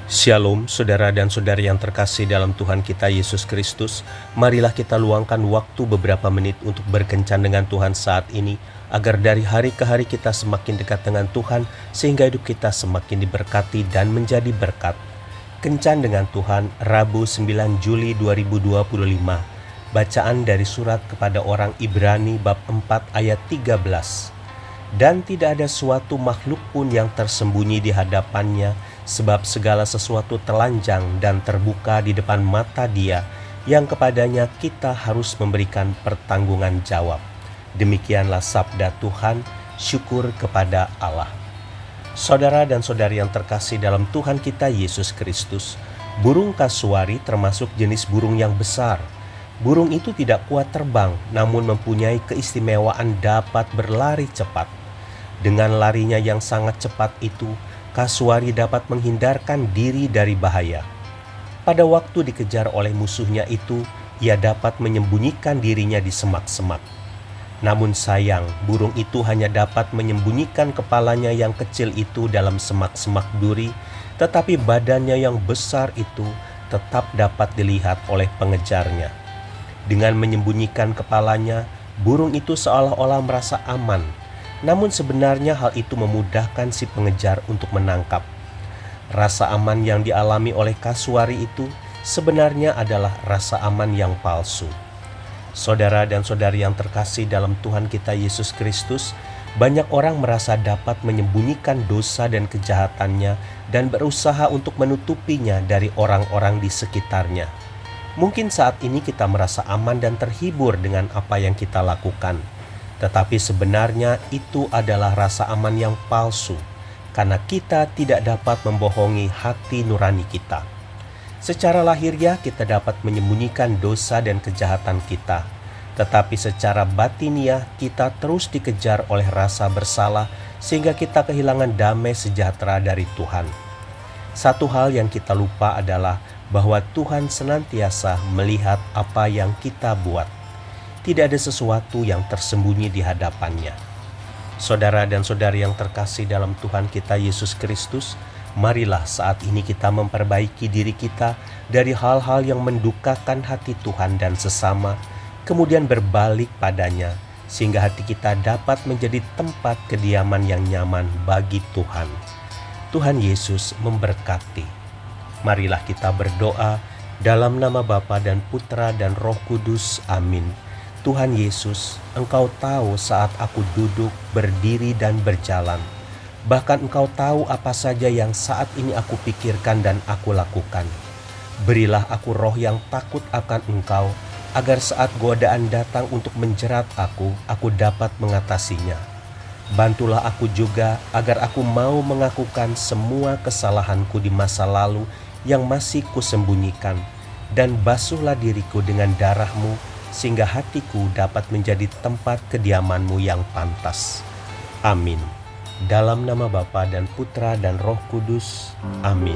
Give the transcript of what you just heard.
Shalom, saudara dan saudari yang terkasih dalam Tuhan kita Yesus Kristus. Marilah kita luangkan waktu beberapa menit untuk berkencan dengan Tuhan saat ini, agar dari hari ke hari kita semakin dekat dengan Tuhan, sehingga hidup kita semakin diberkati dan menjadi berkat. Kencan dengan Tuhan, Rabu 9 Juli 2025. Bacaan dari surat kepada orang Ibrani bab 4 ayat 13. Dan tidak ada suatu makhluk pun yang tersembunyi di hadapannya, sebab segala sesuatu telanjang dan terbuka di depan mata Dia, yang kepadanya kita harus memberikan pertanggungan jawab. Demikianlah sabda Tuhan, syukur kepada Allah. Saudara dan saudari yang terkasih dalam Tuhan kita Yesus Kristus, burung kasuari termasuk jenis burung yang besar. Burung itu tidak kuat terbang, namun mempunyai keistimewaan dapat berlari cepat. Dengan larinya yang sangat cepat itu, kasuari dapat menghindarkan diri dari bahaya. Pada waktu dikejar oleh musuhnya itu, ia dapat menyembunyikan dirinya di semak-semak. Namun sayang, burung itu hanya dapat menyembunyikan kepalanya yang kecil itu dalam semak-semak duri, tetapi badannya yang besar itu tetap dapat dilihat oleh pengejarnya. Dengan menyembunyikan kepalanya, burung itu seolah-olah merasa aman. Namun sebenarnya hal itu memudahkan si pengejar untuk menangkap. Rasa aman yang dialami oleh kasuari itu sebenarnya adalah rasa aman yang palsu. Saudara dan saudari yang terkasih dalam Tuhan kita Yesus Kristus, banyak orang merasa dapat menyembunyikan dosa dan kejahatannya dan berusaha untuk menutupinya dari orang-orang di sekitarnya. Mungkin saat ini kita merasa aman dan terhibur dengan apa yang kita lakukan. Tetapi sebenarnya itu adalah rasa aman yang palsu, karena kita tidak dapat membohongi hati nurani kita. Secara lahiriah kita dapat menyembunyikan dosa dan kejahatan kita, tetapi secara batiniah kita terus dikejar oleh rasa bersalah, sehingga kita kehilangan damai sejahtera dari Tuhan. Satu hal yang kita lupa adalah bahwa Tuhan senantiasa melihat apa yang kita buat. Tidak ada sesuatu yang tersembunyi di hadapannya. Saudara dan saudari yang terkasih dalam Tuhan kita Yesus Kristus, marilah saat ini kita memperbaiki diri kita dari hal-hal yang mendukakan hati Tuhan dan sesama, kemudian berbalik padanya, sehingga hati kita dapat menjadi tempat kediaman yang nyaman bagi Tuhan. Tuhan Yesus memberkati. Marilah kita berdoa dalam nama Bapa dan Putra dan Roh Kudus. Amin. Tuhan Yesus, Engkau tahu saat aku duduk, berdiri, dan berjalan. Bahkan Engkau tahu apa saja yang saat ini aku pikirkan dan aku lakukan. Berilah aku roh yang takut akan Engkau, agar saat godaan datang untuk menjerat aku dapat mengatasinya. Bantulah aku juga agar aku mau mengakukan semua kesalahanku di masa lalu yang masih kusembunyikan, dan basuhlah diriku dengan darah-Mu, sehingga hatiku dapat menjadi tempat kediaman-Mu yang pantas. Amin. Dalam nama Bapa dan Putra dan Roh Kudus. Amin.